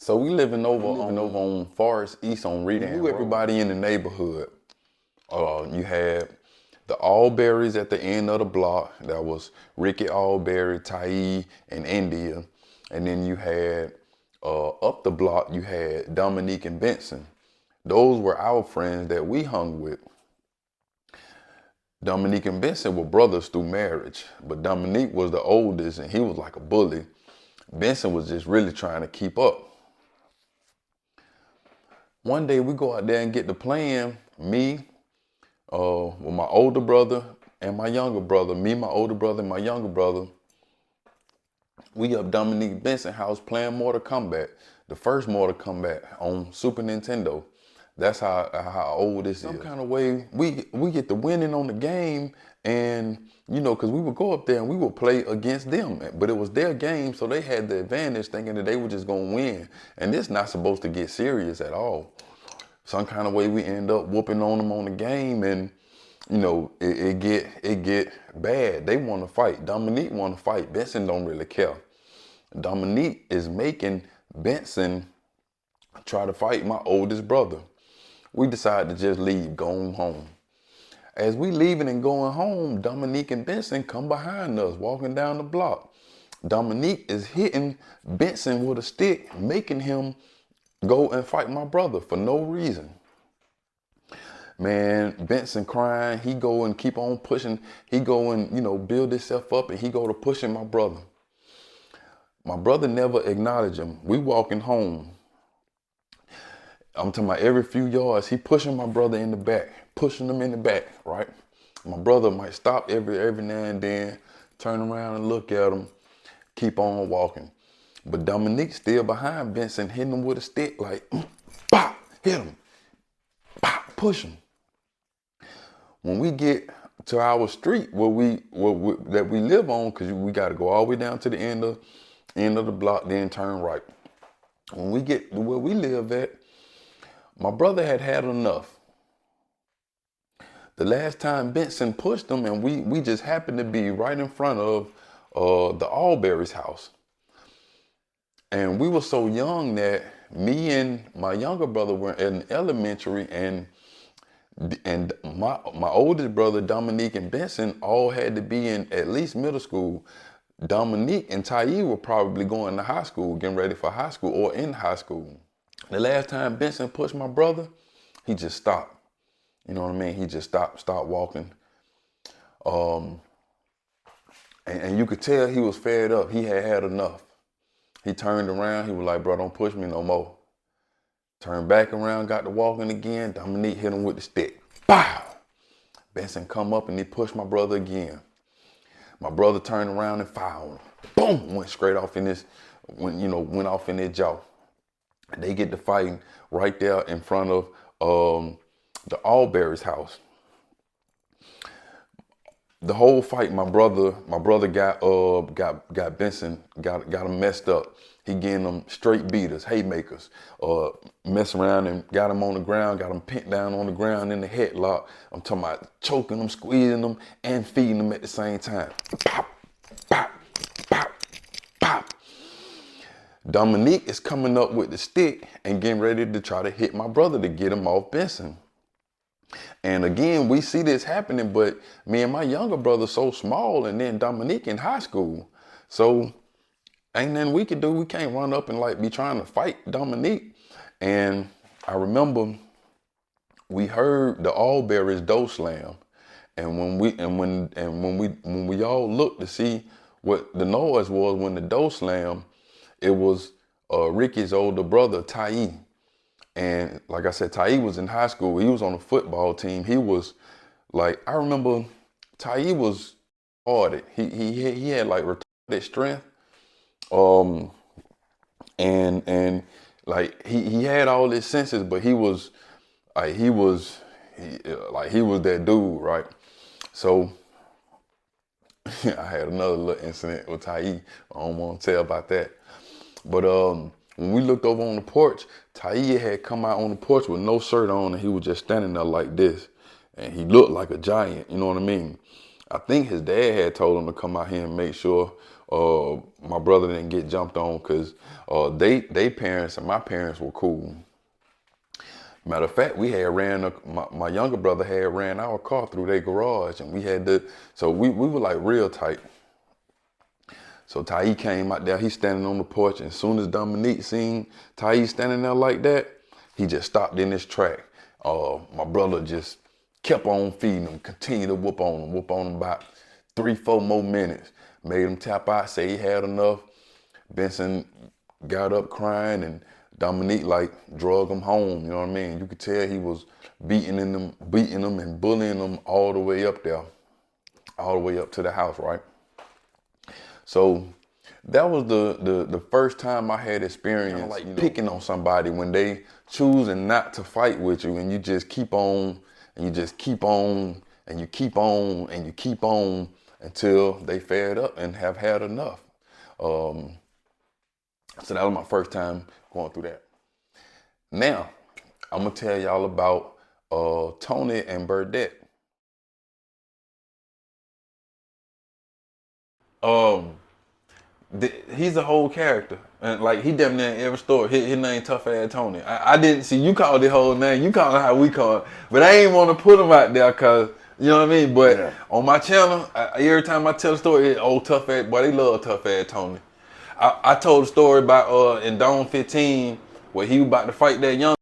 So we living over on Forest East on Redan. We knew everybody in the neighborhood. You had the Allberries at the end of the block. That was Ricky Allberry, Tai, and India. And then you had up the block, you had Dominique and Benson. Those were our friends that we hung with. Dominique and Benson were brothers through marriage, but Dominique was the oldest and he was like a bully. Benson was just really trying to keep up. One day we go out there and get to playing, me, with my older brother and my younger brother. Me, my older brother, and my younger brother. We up Dominique Benson house playing Mortal Kombat. The first Mortal Kombat on Super Nintendo. That's how old this is. Some kind of way, we get the winning on the game, and you know, because we would go up there and we would play against them, but it was their game, so they had the advantage thinking that they were just gonna win. And this not supposed to get serious at all. Some kind of way we end up whooping on them on the game, and you know, it get bad. They want to fight. Dominique want to fight. Benson don't really care. Dominique is making Benson try to fight my oldest brother. We decided to just leave, going home. As we leaving and going home, Dominique and Benson come behind us, walking down the block. Dominique is hitting Benson with a stick, making him go and fight my brother for no reason. Man, Benson crying, he go and keep on pushing. He go and, you know, build himself up, and he go to pushing my brother. My brother never acknowledged him. We walking home. I'm talking about every few yards, he pushing my brother in the back, pushing him in the back, right? My brother might stop every now and then, turn around and look at him, keep on walking. But Dominique still behind Benson, hitting him with a stick, like, bop, hit him, bop, push him. When we get to our street that we live on, because we got to go all the way down to the end of the block, then turn right. When we get to where we live at, my brother had enough. The last time Benson pushed him, and we just happened to be right in front of the Allberry's house. And we were so young that me and my younger brother were in elementary, and my oldest brother, Dominique and Benson, all had to be in at least middle school. Dominique and Tai were probably going to high school, getting ready for high school or in high school. The last time Benson pushed my brother, he just stopped. You know what I mean? He just stopped walking. And you could tell he was fed up. He had enough. He turned around. He was like, bro, don't push me no more. Turned back around, got to walking again. Dominique hit him with the stick. Bow! Benson come up and he pushed my brother again. My brother turned around and fouled him. Boom! Went straight off in his, went off in their jaw. They get to fighting right there in front of the Allberry's house. The whole fight, my brother got Benson, got him messed up. He getting them straight beaters, haymakers, mess around and got him on the ground, got him pinned down on the ground in the headlock. I'm talking about choking them, squeezing them, and feeding them at the same time. Pop, pop, pop, pop. Dominique is coming up with the stick and getting ready to try to hit my brother to get him off Benson. And again, we see this happening, but me and my younger brother so small, and then Dominique in high school. So ain't nothing we can do. We can't run up and like be trying to fight Dominique. And I remember we heard the Allberries door slam. And when we all looked to see what the noise was when the door slammed, it was Ricky's older brother, Tai. And like I said, Tai was in high school. He was on the football team. He was like, I remember Tai was retarded. He had like retarded strength. And like he had all his senses, but he was that dude, right? So I had another little incident with Tai. I don't want to tell about that. But when we looked over on the porch, Tai had come out on the porch with no shirt on, and he was just standing there like this. And he looked like a giant, you know what I mean? I think his dad had told him to come out here and make sure my brother didn't get jumped on, because they parents and my parents were cool. Matter of fact, we had my younger brother had ran our car through their garage, and we had so we were like real tight. So Ty came out there, he's standing on the porch, and as soon as Dominique seen Ty standing there like that, he just stopped in his track. My brother just kept on feeding him, continued to whoop on him about 3-4 more minutes. Made him tap out, say he had enough. Benson got up crying, and Dominique like drug him home, you know what I mean? You could tell he was beating him and bullying him all the way up there, all the way up to the house, right? So that was the first time I had experience like picking on somebody when they choosing not to fight with you, and you just keep on and you just keep on and you keep on and you keep on until they fed up and have had enough. So that was my first time going through that. Now, I'm gonna tell y'all about Tony and Berett. He's a whole character, and like he definitely in every story. His name Tough Ass Tony. I didn't see you call the whole name. You call it how we call it, but I ain't want to put him out there because you know what I mean. But yeah. On my channel, every time I tell a story, Tough Ass, boy, they love Tough Ass Tony. I told a story about in Dawn 15 where he was about to fight that young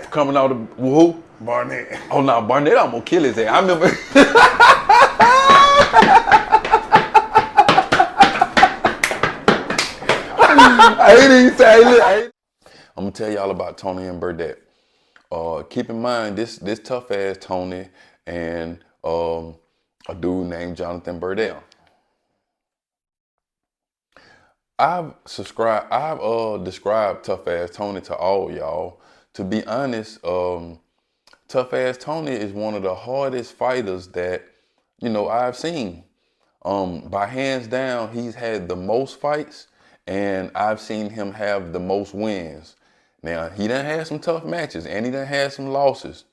coming out of who? Barnett. Oh no, Barnett almost kill his ass. I remember. I'm gonna tell y'all about Tony and Berett. Keep in mind this tough ass Tony and a dude named Jonathan Berett. I've described tough ass Tony to all y'all. To be honest, tough ass Tony is one of the hardest fighters that I've seen. By hands down, he's had the most fights, and I've seen him have the most wins. Now he done had some tough matches, and he done had some losses.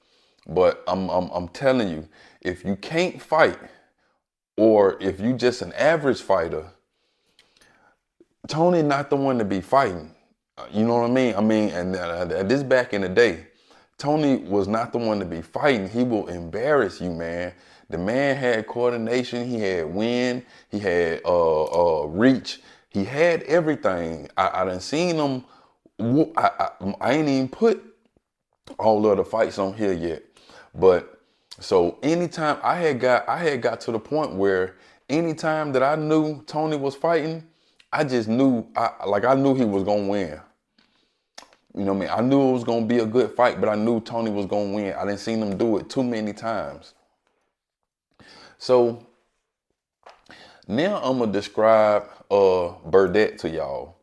But I'm telling you, if you can't fight, or if you just an average fighter, Tony not the one to be fighting. You know what I mean? And this back in the day, Tony was not the one to be fighting. He will embarrass you, man. The man had coordination. He had wind. He had reach. He had everything. I done seen him. I ain't even put all of the fights on here yet. But so anytime I had got to the point where anytime that I knew Tony was fighting, I just knew, I knew he was gonna win. You know what I mean? I knew it was gonna be a good fight, but I knew Tony was gonna win. I didn't see him do it too many times. So now I'm gonna describe Berett to y'all.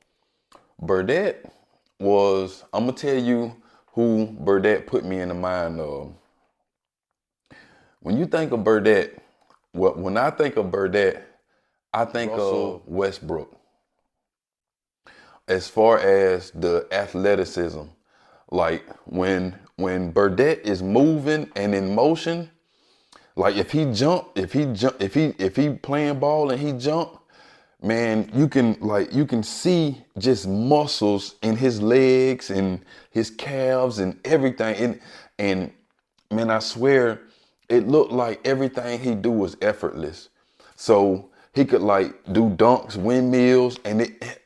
Berett was, I'm gonna tell you who Berett put me in the mind of. When you think of Berett, when I think of Berett, I think of Westbrook. As far as the athleticism, like when Berett is moving and in motion, like if he playing ball and he jump, man, you can see just muscles in his legs and his calves and everything. And man, I swear, it looked like everything he do was effortless. So he could do dunks, windmills, and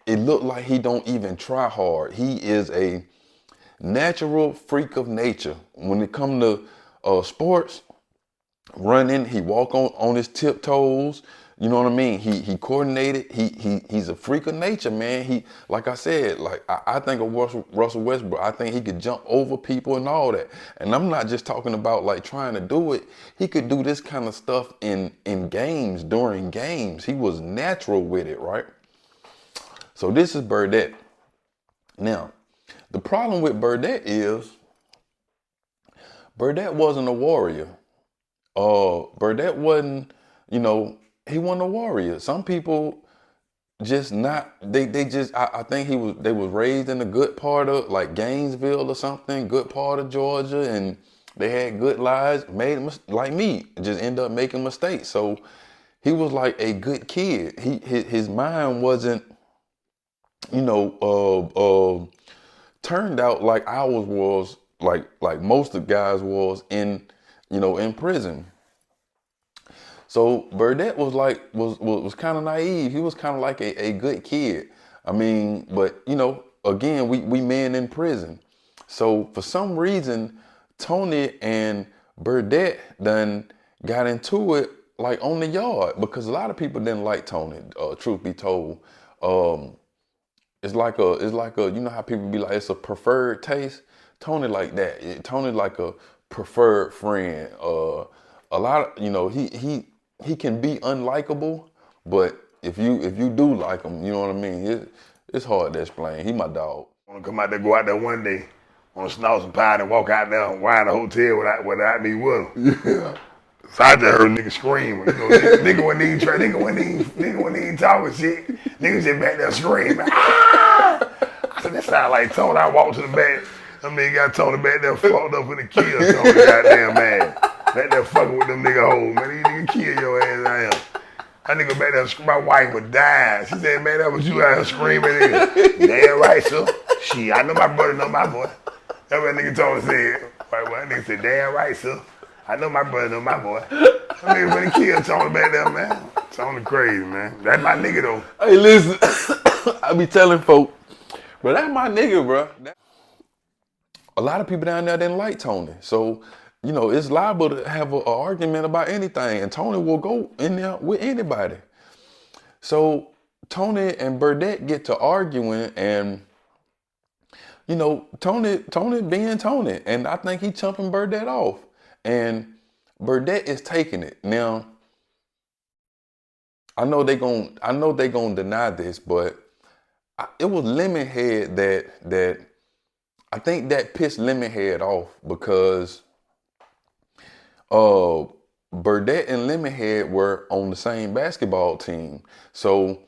it looked like he don't even try hard. He is a natural freak of nature. When it comes to sports, running, he walk on his tiptoes. You know what I mean? He coordinated. He's a freak of nature, man. He, like I said, I think of Russell Westbrook. I think he could jump over people and all that. And I'm not just talking about trying to do it. He could do this kind of stuff in games, during games. He was natural with it, right? So this is Berett. Now, the problem with Berett is Berett wasn't a warrior. Berett wasn't, he wasn't a warrior. Some people just not, I think they was raised in a good part of Gainesville or something, good part of Georgia, and They had good lives, like me, just end up making mistakes. So he was like a good kid. His mind wasn't, you know, turned out like ours was, like most of the guys was in, you know, in prison. So Berett was kind of naive. He was kind of like a good kid. I mean, but you know, again, we men in prison. So for some reason, Tony and Berett done got into it like on the yard because a lot of people didn't like Tony. Truth be told, um, it's like a you know how people be like it's a preferred taste. Tony like that. Tony like a preferred friend. A lot of, you know, he can be unlikable, but if you do like him, you know what I mean. It's hard to explain. He my dog. I want to come out there, go out there one day, want to snort some pie and walk out there and wind the hotel without me with him. Yeah. So I just heard niggas scream. You know, nigga wasn't even talking shit. Niggas just back there screaming. Ah! I said, that sound like Tony. I walked to the back. I mean, got Tony back there fucked up in the kill. Tony, goddamn man. Back there fucking with them nigga hoes, man. These niggas kill your ass, I am. That nigga back there screaming. My wife was dying. She said, man, that was you out here screaming. Nigga. Damn right, sir. Shit, I know my brother know my boy. That's what that nigga Tony said. That nigga said, damn right, sir. I know my brother know my boy. That nigga when he killed Tony back there, man. Tony crazy, man. That's my nigga, though. Hey, listen, I be telling folk, bro, that's my nigga, bro. A lot of people down there didn't like Tony, so you know it's liable to have an argument about anything, and Tony will go in there with anybody. So Tony and Berett get to arguing, and you know Tony being Tony, and I think he chumping Berett off, and Berett is taking it now. I know they gonna deny this, but it was Lemonhead that I think that pissed Lemonhead off because Berett and Lemonhead were on the same basketball team. So,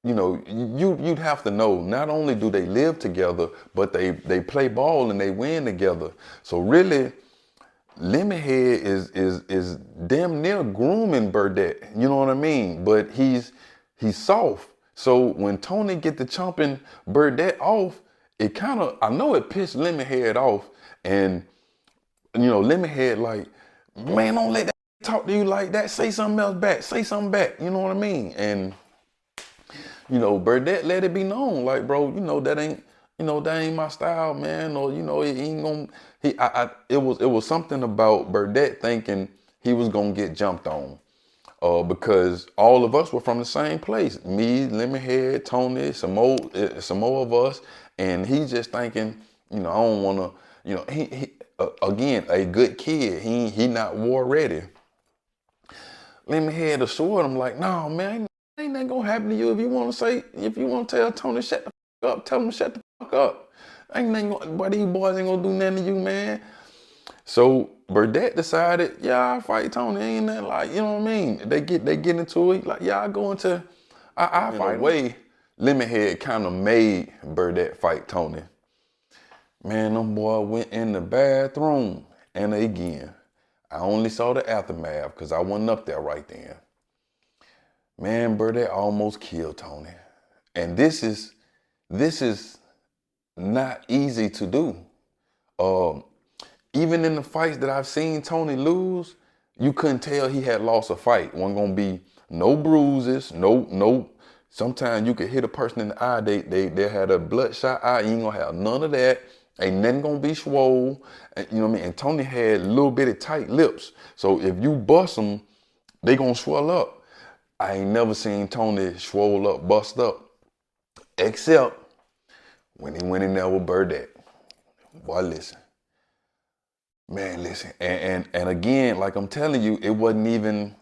you know, you'd have to know not only do they live together, but they play ball and they win together. So really, Lemonhead is damn near grooming Berett. You know what I mean? But he's soft. So when Tony get to chomping Berett off, it kind of, I know it pissed Lemonhead off, and you know Lemonhead like, man, don't let that talk to you like that. Say something else back. Say something back. You know what I mean? And you know Berett let it be known, like, bro, you know that ain't my style, man. Or you know, he ain't gonna. It was something about Berett thinking he was gonna get jumped on, because all of us were from the same place. Me, Lemonhead, Tony, some more of us, and he's just thinking, you know, I don't wanna, you know, he again a good kid. He not war ready. Lemonhead assured him like, no, man, ain't nothing gonna happen to you if you wanna tell Tony shut the fuck up, tell him to shut the fuck up. Ain't nothing gonna, boy, these boys ain't gonna do nothing to you, man. So Berett decided, yeah, I fight Tony. Ain't that like, you know what I mean? They get into it. Like, yeah, I go into, I fight. In a way, Lemonhead kind of made Berett fight Tony. Man, them boy went in the bathroom, and again, I only saw the aftermath because I wasn't up there right then. Man, Berett almost killed Tony, and this is not easy to do. Even in the fights that I've seen Tony lose, you couldn't tell he had lost a fight. Wasn't gonna be no bruises, no. Sometimes you could hit a person in the eye, they had a bloodshot eye. You ain't gonna have none of that. Ain't nothing gonna be swole. And, you know what I mean? And Tony had little bitty tight lips. So if you bust them, they gonna swell up. I ain't never seen Tony swole up, bust up, except when he went in there with Berett. Boy, listen. Man, listen, and again, like I'm telling you, it wasn't even.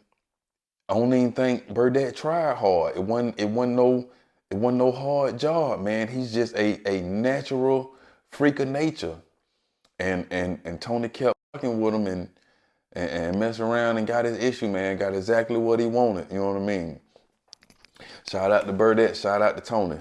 I don't even think Berett tried hard. It wasn't no hard job, man. He's just a natural freak of nature, and Tony kept fucking with him and messed around and got his issue, man. Got exactly what he wanted. You know what I mean? Shout out to Berett. Shout out to Tony.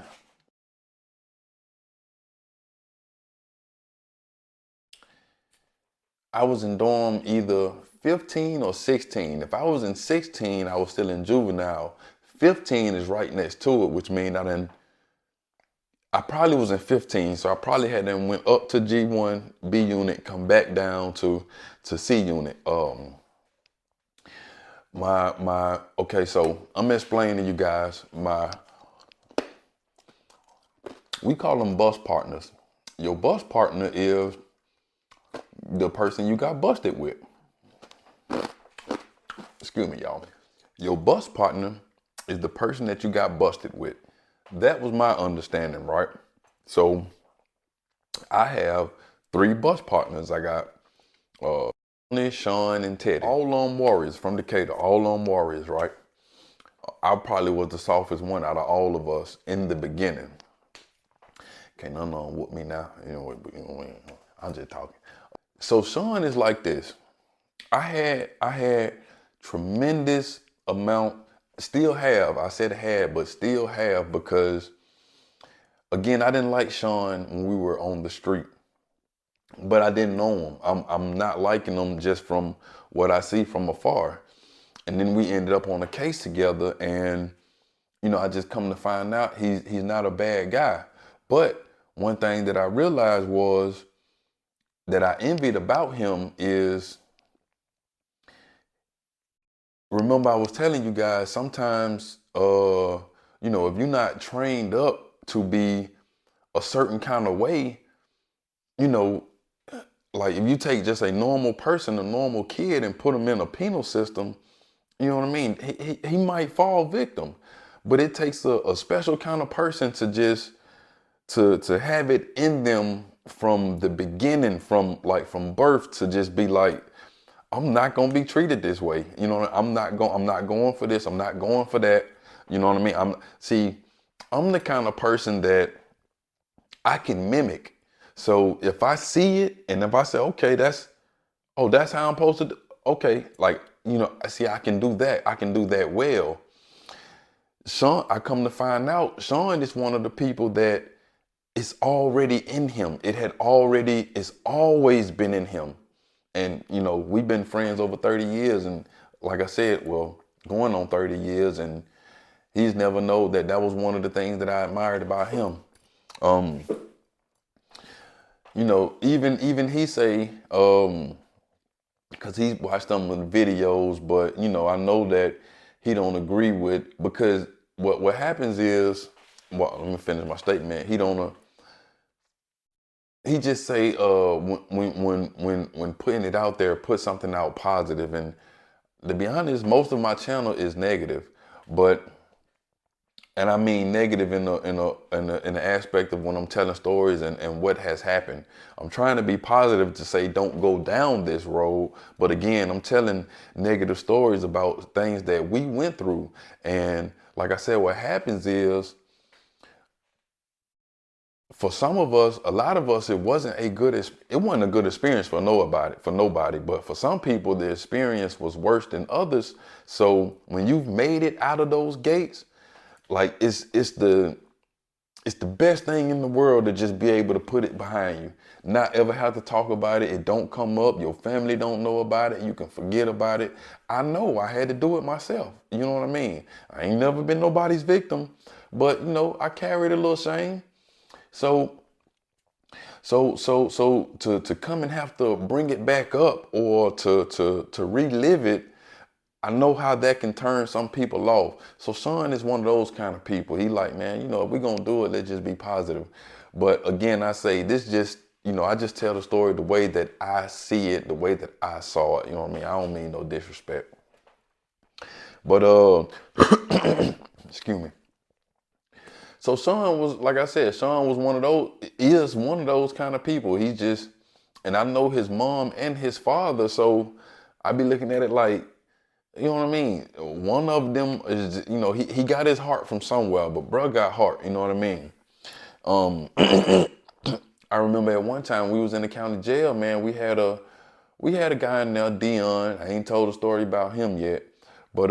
I was in dorm either 15 or 16. If I was in 16, I was still in juvenile. 15 is right next to it, which means I probably was in 15, so I probably had then went up to G1 B unit, come back down to C unit. Okay, so I'm explaining to you guys we call them bus partners. Your bus partner is the person you got busted with. Excuse me, y'all. Your bus partner is the person that you got busted with. That was my understanding, right? So I have 3 bus partners. I got Sean, and Teddy. All warriors from Decatur, all warriors, right? I probably was the softest one out of all of us in the beginning. Can't none of them whoop me now. I'm just talking. So Sean is like this. I had tremendous amount, still have, I said had, but still have, because again, I didn't like Sean when we were on the street, but I didn't know him. I'm not liking him just from what I see from afar. And then we ended up on a case together, and I just come to find out he's not a bad guy. But one thing that I realized was that I envied about him is, remember I was telling you guys, sometimes, if you're not trained up to be a certain kind of way, like if you take just a normal person, a normal kid, and put him in a penal system, you know what I mean? He might fall victim, but it takes a special kind of person to just to have it in them from the beginning, from birth, to just be like, I'm not gonna be treated this way. I'm not going for this. I'm not going for that. You know what I mean? I'm the kind of person that I can mimic. So if I see it, and if I say, okay, that's how I'm supposed to do, okay, I can do that. I can do that well. Sean, I come to find out, Sean is one of the people that it's already in him. It's always been in him. And, we've been friends over 30 years. And like I said, well, going on 30 years. And he's never known that was one of the things that I admired about him. Even he say, because he's watched some of the videos, but, I know that he don't agree with, because what happens is, well, let me finish my statement. He just say when putting it out there, put something out positive. And to be honest, most of my channel is negative, and I mean negative in the aspect of when I'm telling stories and what has happened. I'm trying to be positive to say don't go down this road, but again, I'm telling negative stories about things that we went through. And like I said, what happens is, for some of us, a lot of us, it wasn't a good experience for nobody. But for some people, the experience was worse than others. So when you've made it out of those gates, like it's the best thing in the world to just be able to put it behind you, not ever have to talk about it. It don't come up. Your family don't know about it. You can forget about it. I know I had to do it myself. You know what I mean? I ain't never been nobody's victim, but I carried a little shame. So to come and have to bring it back up, or to relive it, I know how that can turn some people off. So Sean is one of those kind of people. He like, man, if we're gonna do it, let's just be positive. But again, I say this just, I just tell the story the way that I see it, the way that I saw it. You know what I mean? I don't mean no disrespect. But excuse me. So Sean was, like I said, is one of those kind of people. He's just, and I know his mom and his father, so I be looking at it like, you know what I mean? One of them is, he got his heart from somewhere, but bro got heart, you know what I mean? I remember at one time we was in the county jail, man. We had a guy in there, Dion. I ain't told a story about him yet. But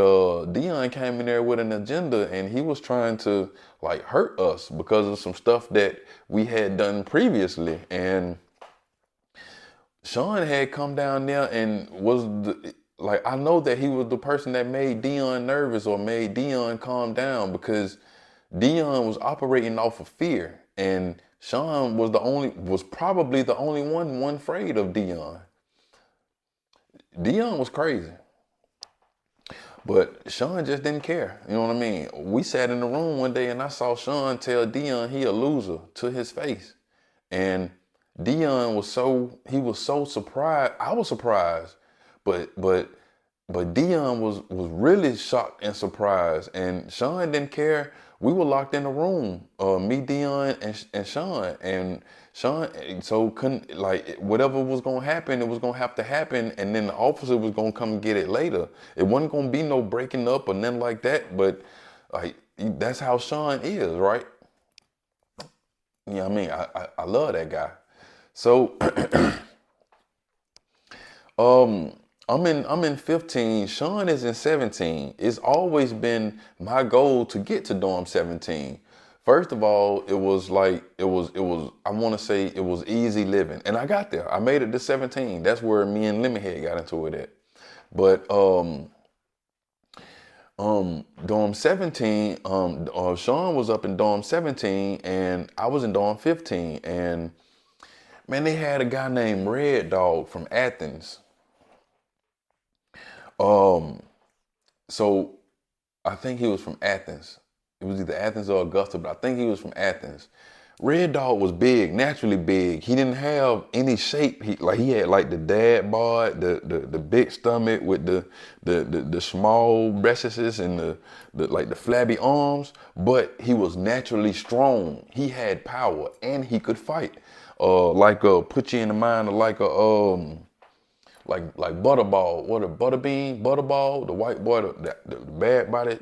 Dion came in there with an agenda, and he was trying to hurt us because of some stuff that we had done previously. And Sean had come down there and was like, I know that he was the person that made Dion nervous or made Dion calm down, because Dion was operating off of fear, and Sean was probably the only one afraid of Dion. Dion was crazy, but Sean just didn't care. You know what I mean? We sat in the room one day and I saw Sean tell Dion he a loser to his face. And Dion was so surprised. I was surprised, but Dion was really shocked and surprised. And Sean didn't care. We were locked in the room, me, Dion, and Sean. And Sean so couldn't, like, whatever was gonna happen, it was gonna have to happen, and then the officer was gonna come get it later. It wasn't gonna be no breaking up or nothing like that. But like, that's how Sean is, right? Yeah, I mean, I love that guy. So I'm in 15. Sean is in 17. It's always been my goal to get to dorm 17. First of all, it was like I want to say it was easy living, and I got there. I made it to 17. That's where me and Lemonhead got into it at. But dorm 17, Sean was up in dorm 17 and I was in dorm 15, and man, they had a guy named Red Dog from Athens. So I think he was from Athens. It was either Athens or Augusta, but I think he was from Athens. Red Dog was big, naturally big. He didn't have any shape. He had like the dad bod, the big stomach with the small breasts and the flabby arms, but he was naturally strong. He had power and he could fight. Put you in the mind of like Butterball, what a Butterbean, Butterball, the white boy, the bad body,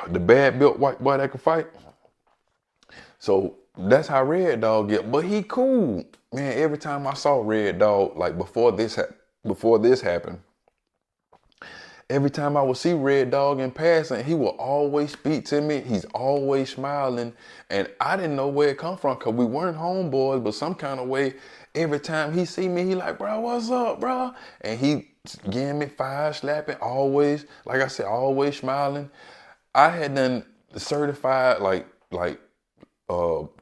the bad built white boy that could fight. So that's how Red Dog get. But he cool, man. Every time I saw Red Dog, like before this happened, every time I would see Red Dog in passing, he will always speak to me. He's always smiling, and I didn't know where it come from because we weren't homeboys. But some kind of way, every time he see me, he like, bro, what's up, bro? And he giving me fire slapping, always, like I said, always smiling. I had done certified,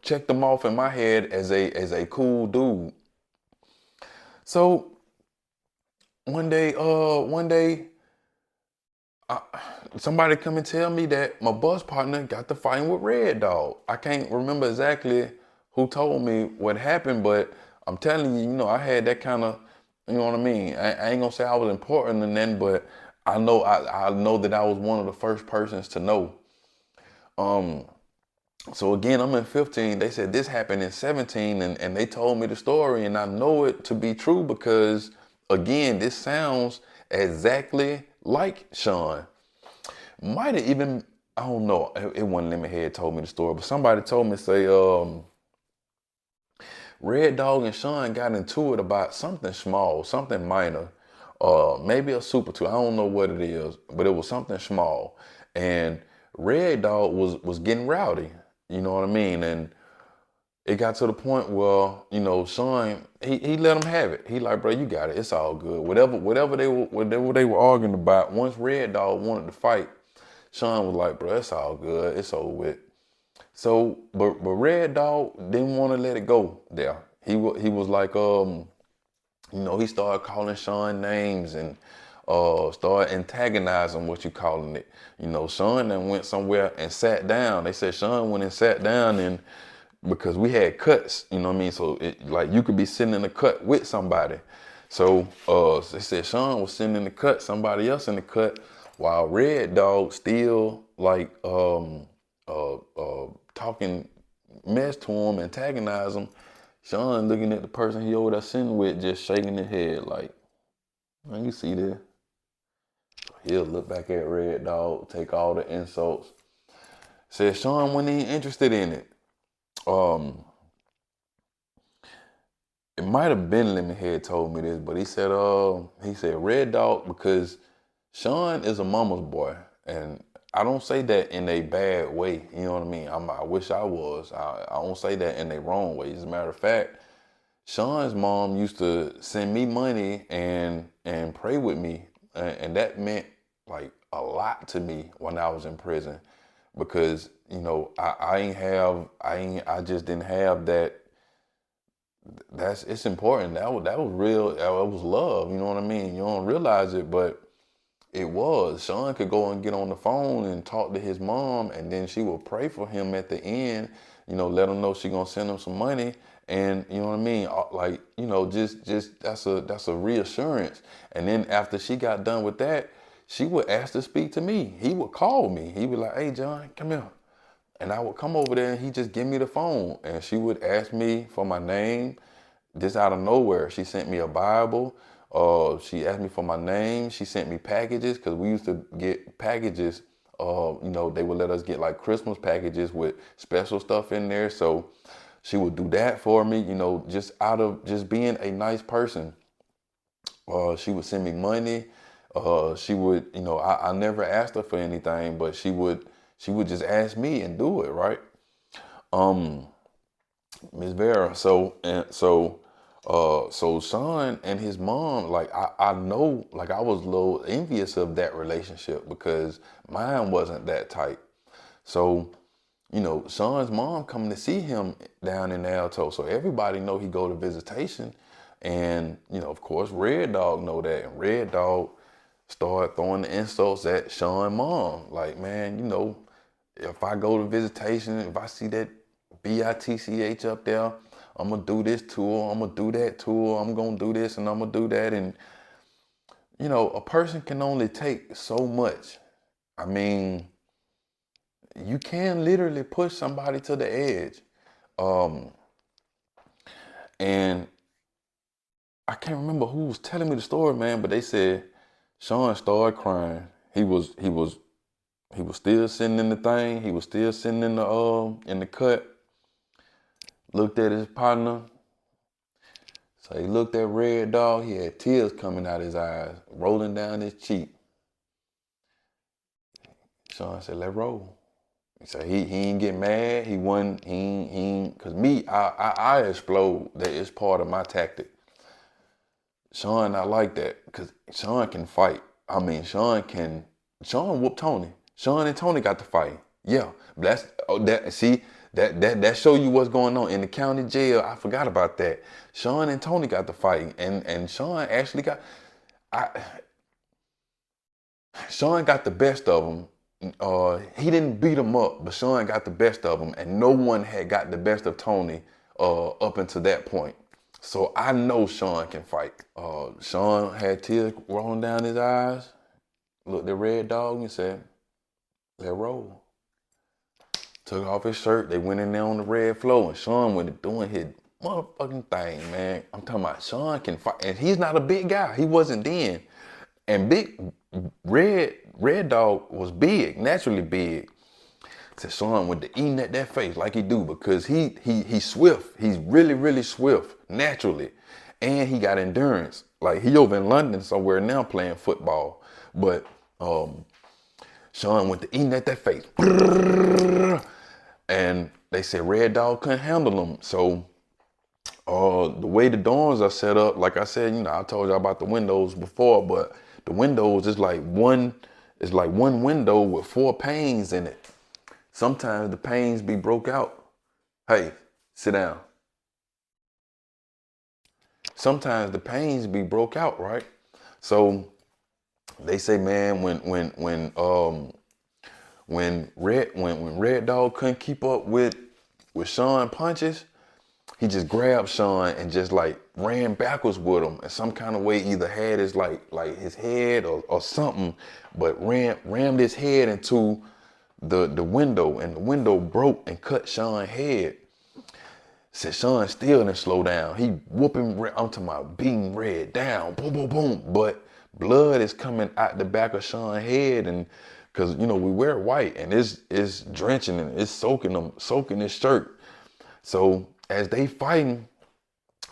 checked them off in my head as a cool dude. So one day, somebody come and tell me that my bus partner got to fighting with Red Dog. I can't remember exactly who told me what happened, but I'm telling you, I had that kind of, you know what I mean? I ain't gonna say I was important and then, but I know that I was one of the first persons to know. So again, I'm in 15. They said this happened in 17, and they told me the story, and I know it to be true because, again, this sounds exactly like Sean. Might have even, I don't know, it wasn't Lemonhead told me the story, but somebody told me, say, Red Dog and Sean got into it about something small, something minor, maybe a super two. I don't know what it is, but it was something small. And Red Dog was getting rowdy, you know what I mean? And it got to the point where, Sean, he let him have it. He like, bro, you got it. It's all good. Whatever they were arguing about, once Red Dog wanted to fight, Sean was like, bro, it's all good. It's over with. So, but Red Dog didn't want to let it go there. He was like, he started calling Sean names and started antagonizing, what you calling it. Sean then went somewhere and sat down. They said Sean went and sat down, and because we had cuts, you know what I mean? So like you could be sitting in the cut with somebody. So they said Sean was sitting in the cut, somebody else in the cut, while Red Dog still like talking mess to him, antagonize him. Sean looking at the person he over there sitting with, just shaking his head like, man, you see this? He'll look back at Red Dog, take all the insults. Said Sean wasn't even interested in it. It might have been Lemonhead told me this, but he said Red Dog, because Sean is a mama's boy, and I don't say that in a bad way. You know what I mean? I wish I was. I don't say that in a wrong way. As a matter of fact, Sean's mom used to send me money and pray with me, and that meant like a lot to me when I was in prison, because I just didn't have that. It's important. That was real. That was love. You know what I mean? You don't realize it, but it was. Sean could go and get on the phone and talk to his mom, and then she would pray for him at the end. Let him know she gonna send him some money, and you know what I mean. Like, just that's a reassurance. And then after she got done with that, she would ask to speak to me. He would call me. He would like, "Hey, John, come here." And I would come over there and he'd just give me the phone. And she would ask me for my name, just out of nowhere. She sent me a Bible. She asked me for my name. She sent me packages, because we used to get packages. They would let us get like Christmas packages with special stuff in there. So she would do that for me, just out of just being a nice person. She would send me money. She would, I never asked her for anything, but she would just ask me and do it, right? Um, Miss Vera. So Sean and his mom, like I know, like I was a little envious of that relationship because mine wasn't that tight. So, Sean's mom coming to see him down in Alto. So everybody know he go to visitation. And, of course, Red Dog know that. And Red Dog started throwing the insults at Sean mom. Like, man, if I go to visitation, if I see that BITCH up there, I'm going to do this to her, I'm going to do that to her, I'm going to do this and I'm going to do that. And, a person can only take so much. I mean, you can literally push somebody to the edge. And I can't remember who was telling me the story, man, but they said Sean started crying. He was still sitting in the thing. He was still sitting in the cut. Looked at his partner. So he looked at Red Dog. He had tears coming out his eyes, rolling down his cheek. Sean said, "Let's roll." He said he ain't get mad. He wasn't. He ain't. Cause me, I explode. That is part of my tactic. Sean not like that, cause Sean can fight. I mean, Sean whooped Tony. Sean and Tony got to fight. Yeah, but that show you what's going on in the county jail. I forgot about that. Sean and Tony got to fight, and Sean actually Sean got the best of him. He didn't beat him up, but Sean got the best of him, and no one had got the best of Tony up until that point. So I know Sean can fight. Sean had tears rolling down his eyes, looked at Red Dog and said, "Let's roll." Took off his shirt. They went in there on the red floor, and Sean went doing his motherfucking thing, man. I'm talking about Sean can fight, and he's not a big guy. He wasn't then. And big Red Dog was big, naturally big. So Sean went to eating at that face like he do, because he's swift. He's really, really swift, naturally. And he got endurance. Like he over in London somewhere now playing football. But Sean went to eating at that face. And they said Red Dog couldn't handle him. So the way the dorms are set up, like I said, I told you about the windows before, but the windows is like one window with 4 panes in it. Sometimes the panes be broke out. Hey, sit down. Sometimes the panes be broke out, right? So they say, man, when Red Dog couldn't keep up with Sean punches, he just grabbed Sean and just like ran backwards with him in some kind of way. Either had his like his head or something, but rammed his head into the window, and the window broke and cut Sean's head. Said Sean still didn't slow down. He whooping, I'm talking about beating Red down, boom, boom, boom. But blood is coming out the back of Sean's head, and because we wear white, and it's drenching and it's soaking his shirt. So as they fighting,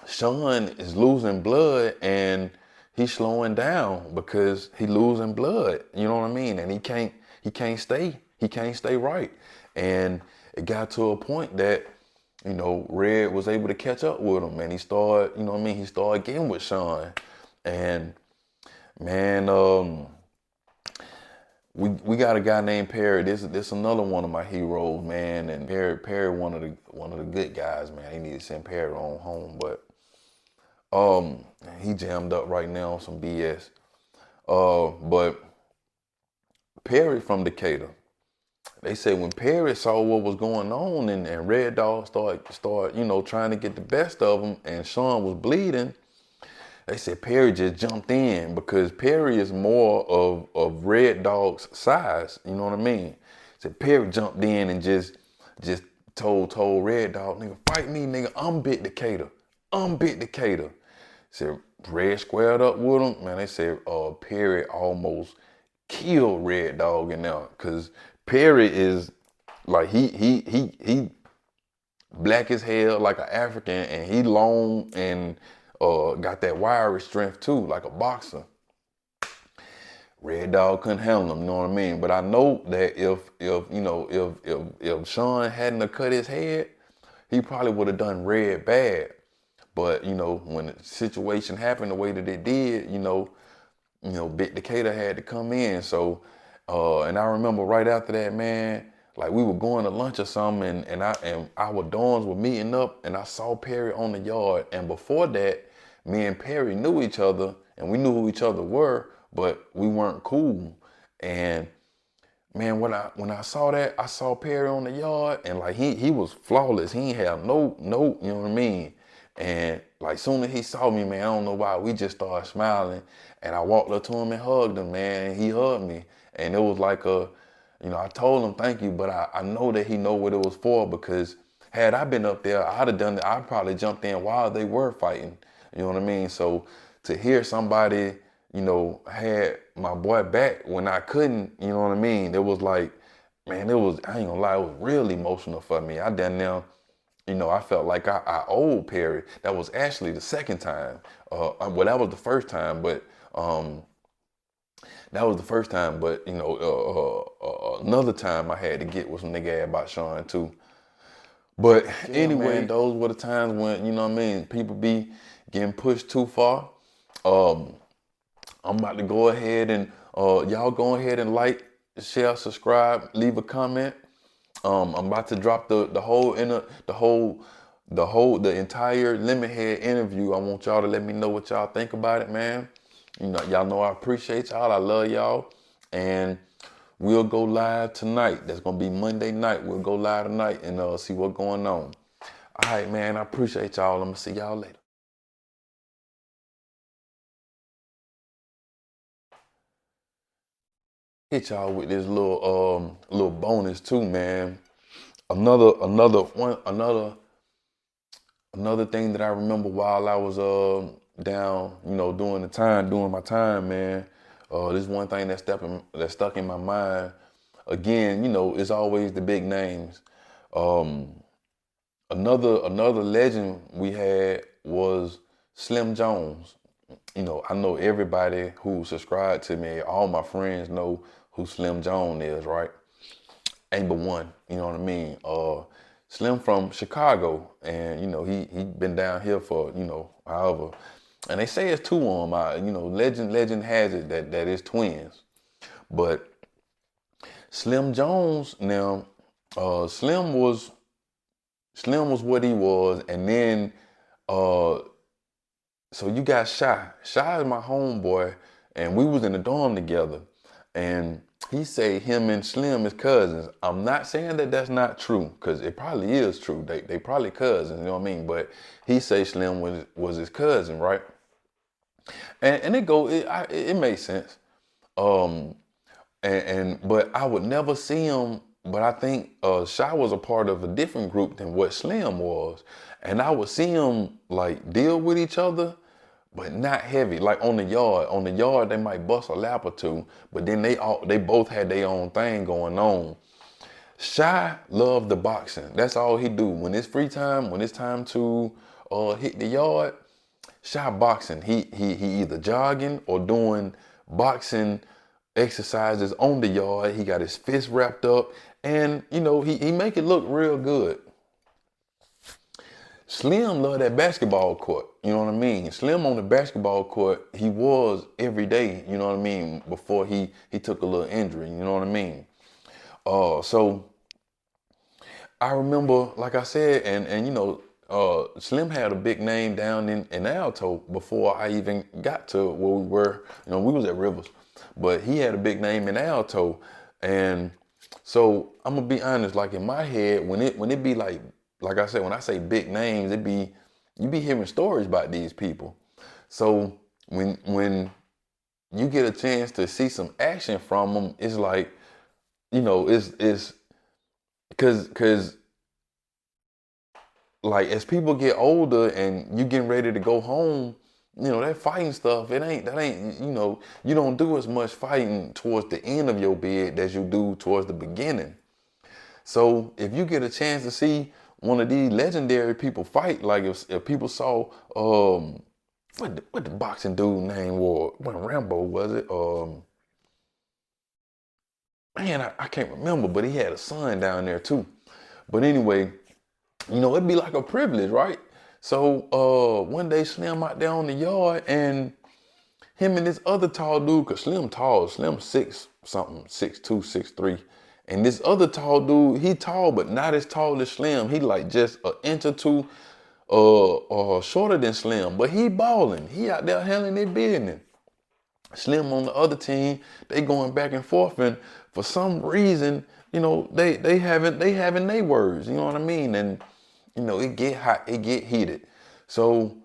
Sean is losing blood and he's slowing down because he losing blood. You know what I mean? And he can't stay right. And it got to a point that you know, Red was able to catch up with him, and he started, you know what I mean, he started getting with Sean. And man, we got a guy named Perry. This another one of my heroes, man. And Perry one of the good guys, man. He need to send Perry on home, but he jammed up right now on some BS. But Perry from Decatur. They said when Perry saw what was going on and Red Dog start, you know, trying to get the best of him, and Sean was bleeding, they said Perry just jumped in because Perry is more of Red Dog's size, you know what I mean? Said Perry jumped in and just told Red Dog, nigga, fight me, nigga, I'm Big Decatur. I'm Big Decatur. Said Red squared up with him, man. They said Perry almost killed Red Dog in there, cause Perry is like he black as hell, like an African, and he long and got that wiry strength too, like a boxer. Red Dog couldn't handle him, you know what I mean? But I know that if Sean hadn't have cut his head, he probably would have done Red bad. But you know, when the situation happened the way that it did, you know, Big Decatur had to come in. So, and I remember right after that, man, like we were going to lunch or something, and our dorms were meeting up, and I saw Perry on the yard. And before that, me and Perry knew each other, and we knew who each other were, but we weren't cool. And man, when I saw that, I saw Perry on the yard, and like he was flawless. He ain't have no, you know what I mean? And like soon as he saw me, man, I don't know why, we just started smiling. And I walked up to him and hugged him, man, and he hugged me. And it was like I told him thank you, but I know that he know what it was for, because had I been up there, I'd have done it. I'd probably jumped in while they were fighting. You know what I mean? So to hear somebody, you know, had my boy back when I couldn't, you know what I mean? It was like, man, I ain't gonna lie, it was real emotional for me. I done now, you know, I felt like I owed Perry. That was actually the second time. Well, that was the first time, but you know, another time I had to get with some nigga about Sean too. But yeah, anyway, man, those were the times when, you know what I mean, people be getting pushed too far. I'm about to go ahead and y'all go ahead and like, share, subscribe, leave a comment. I'm about to drop the entire Lemon Head interview. I want y'all to let me know what y'all think about it, man. You know, y'all know I appreciate y'all. I love y'all. And we'll go live tonight. That's gonna be Monday night. We'll go live tonight and see what's going on. All right, man. I appreciate y'all. I'm gonna see y'all later. Hit y'all with this little bonus too, man. Another thing that I remember while I was down, you know, doing my time, man. This one thing that stuck in my mind. Again, you know, it's always the big names. Another legend we had was Slim Jones. You know, I know everybody who subscribed to me, all my friends know who Slim Jones is, right? Ain't but one, you know what I mean? Slim from Chicago, and you know, he been down here for, you know, however. And they say it's two of them. You know, legend has it that it's twins. But Slim Jones now, Slim was what he was, and then so you got Shy. Shy is my homeboy, and we was in the dorm together. And he say him and Slim is cousins. I'm not saying that that's not true, because it probably is true. They probably cousins, you know what I mean? But he say Slim was his cousin, right? And it makes sense. But I would never see him. But I think Shy was a part of a different group than what Slim was, and I would see him like deal with each other, but not heavy. Like on the yard. On the yard, they might bust a lap or two, but then they both had their own thing going on. Shy loved the boxing. That's all he do. When it's free time, when it's time to hit the yard, Shy boxing. He either jogging or doing boxing exercises on the yard. He got his fist wrapped up, and you know, he make it look real good. Slim loved that basketball court. You know what I mean? Slim on the basketball court, he was every day. You know what I mean? Before he took a little injury. You know what I mean? So I remember, like I said, and you know, Slim had a big name down in Alto before I even got to where we were. You know, we was at Rivers, but he had a big name in Alto, and so I'm gonna be honest. Like in my head, when it be like I said, when I say big names, you be hearing stories about these people. So when you get a chance to see some action from them, it's like, you know, it's because like as people get older and you getting ready to go home, you know, that fighting stuff, that ain't, you know, you don't do as much fighting towards the end of your bid as you do towards the beginning. So if you get a chance to see one of these legendary people fight, like if people saw what the boxing dude name was, when Rambo was it? Man, I can't remember, but he had a son down there too. But anyway, you know, it'd be like a privilege, right? So one day Slim out there on the yard and him and this other tall dude, cause Slim tall, Slim 6 something, 6'2", 6'3". And this other tall dude, he tall, but not as tall as Slim. He like just an inch or two shorter than Slim, but he balling. He out there handling their business. Slim on the other team, they going back and forth, and for some reason, you know, they having their words, you know what I mean? And you know, it get hot, it get heated. So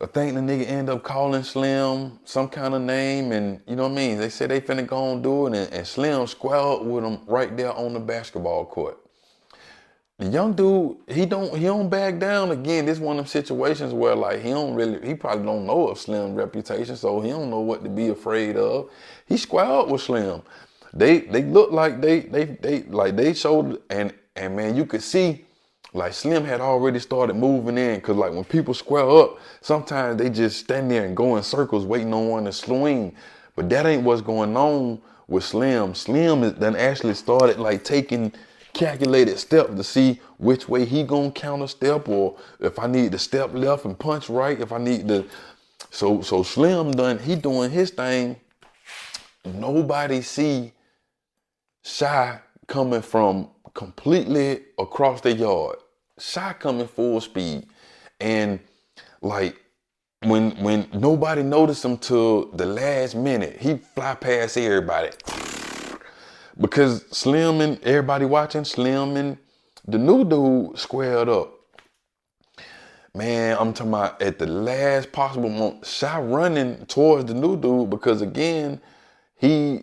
I think the nigga end up calling Slim some kind of name, and you know what I mean? They said they finna go and do it, and Slim squared with him right there on the basketball court. The young dude, he don't back down. Again, this one of them situations where like he probably don't know of Slim's reputation, so he don't know what to be afraid of. He squared with Slim. They look like they showed, and man, you could see like Slim had already started moving in, cause like when people square up, sometimes they just stand there and go in circles waiting on one to swing. But that ain't what's going on with Slim. Slim is then actually started like taking calculated steps to see which way he gonna counter step, or if I need to step left and punch right, if I need to. So Slim he doing his thing. Nobody see Shy coming from completely across the yard. Shy coming full speed. And like when nobody noticed him till the last minute, he fly past everybody. Because Slim and everybody watching, Slim and the new dude squared up. Man, I'm talking about at the last possible moment, Shy running towards the new dude because again, he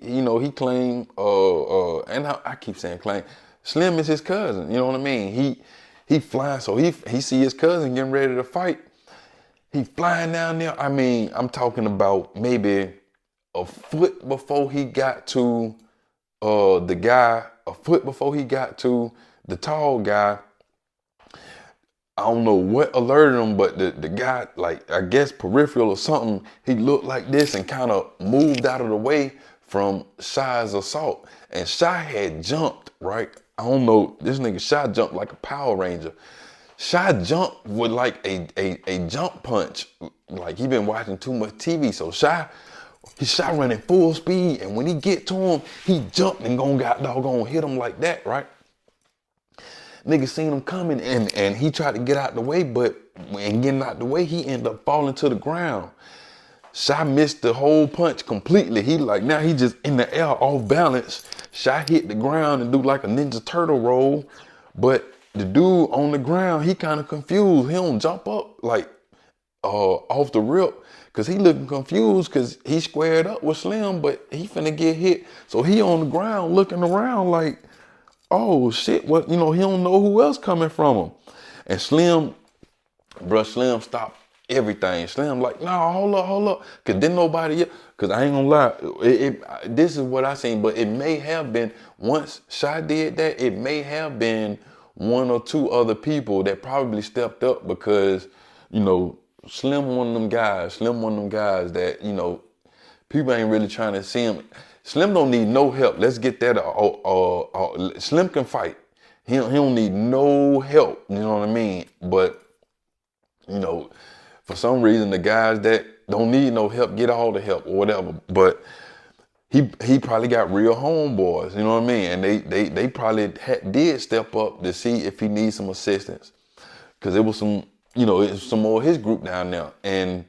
claimed, and I keep saying claim, Slim is his cousin, you know what I mean? He flying, so he see his cousin getting ready to fight. He flying down there. I mean, I'm talking about maybe a foot before he got to the guy, a foot before he got to the tall guy. I don't know what alerted him, but the guy, like, I guess peripheral or something, he looked like this and kind of moved out of the way from Shy's assault. And Shy had jumped, right? I don't know, this nigga Shy jumped like a Power Ranger. Shy jumped with like a jump punch. Like he been watching too much TV. So Shy running full speed, and when he get to him, he jumped and got doggone hit him like that, right? Nigga seen him coming and he tried to get out the way, but when getting out the way, he ended up falling to the ground. Shy missed the whole punch completely. He like, now he just in the air off balance. Shy hit the ground and do like a Ninja Turtle roll, but the dude on the ground, he kind of confused. He don't jump up like off the rip, cause he looking confused, cause he squared up with Slim, but he finna get hit. So he on the ground looking around like, oh shit, what, you know, he don't know who else coming from him. And Slim stopped everything. Slim like, nah, hold up. Cause then nobody, cause I ain't gonna lie, this is what I seen, but it may have been, once Shy did that, it may have been one or two other people that probably stepped up, because, you know, Slim one of them guys that, you know, people ain't really trying to see him. Slim don't need no help. Let's get that. Slim can fight. He don't need no help, you know what I mean? But, you know, for some reason, the guys that don't need no help get all the help or whatever. But he probably got real homeboys, you know what I mean? And they probably did step up to see if he needs some assistance. Because it was some, you know, it was some more of his group down there. And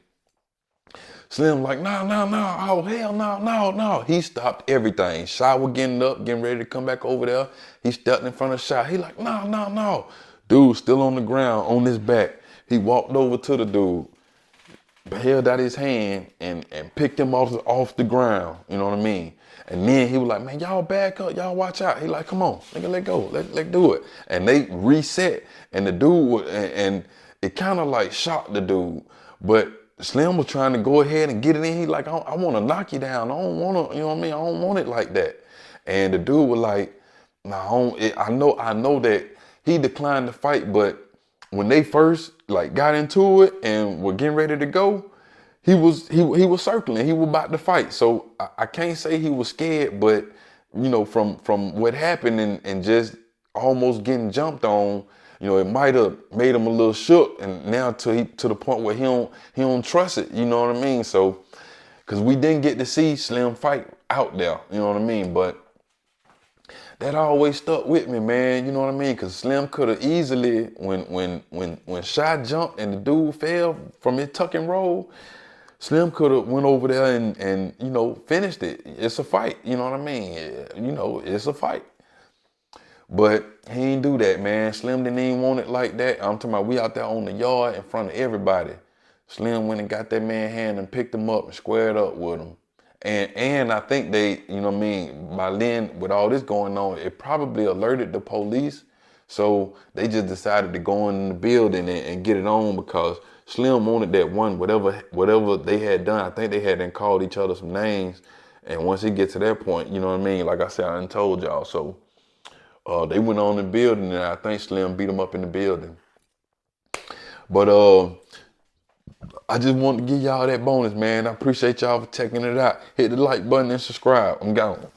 Slim like, no, oh, hell no. He stopped everything. Shower getting up, getting ready to come back over there. He stepped in front of the shower. He like, no. Dude still on the ground, on his back. He walked over to the dude, held out his hand and picked him off the ground, you know what I mean? And then he was like, man, y'all back up, y'all watch out. He like, come on, nigga, let go, let's do it. And they reset, and the dude, and it kind of like shocked the dude, but Slim was trying to go ahead and get it in. He like, I want to knock you down. I don't want to, you know what I mean? I don't want it like that. And the dude was like, nah, I know that he declined to fight, but when they first like got into it and were getting ready to go, he was circling. He was about to fight. So I can't say he was scared, but you know, from what happened and just almost getting jumped on, you know, it might have made him a little shook, and now to the point where he don't trust it. You know what I mean? So, cause we didn't get to see Slim fight out there. You know what I mean? But that always stuck with me, man. You know what I mean? Cause Slim could have easily, when Shy jumped and the dude fell from his tuck and roll, Slim could have went over there and you know, finished it. It's a fight. You know what I mean? You know, it's a fight. But he ain't do that, man. Slim didn't even want it like that. I'm talking about we out there on the yard in front of everybody. Slim went and got that man hand and picked him up and squared up with him. And I think they, you know what I mean, by then, with all this going on, it probably alerted the police. So they just decided to go in the building and get it on because Slim wanted that one, whatever they had done. I think they had then called each other some names. And once it gets to that point, you know what I mean? Like I said, I done told y'all. So they went on in the building, and I think Slim beat him up in the building. But I just wanted to give y'all that bonus, man. I appreciate y'all for checking it out. Hit the like button and subscribe. I'm gone.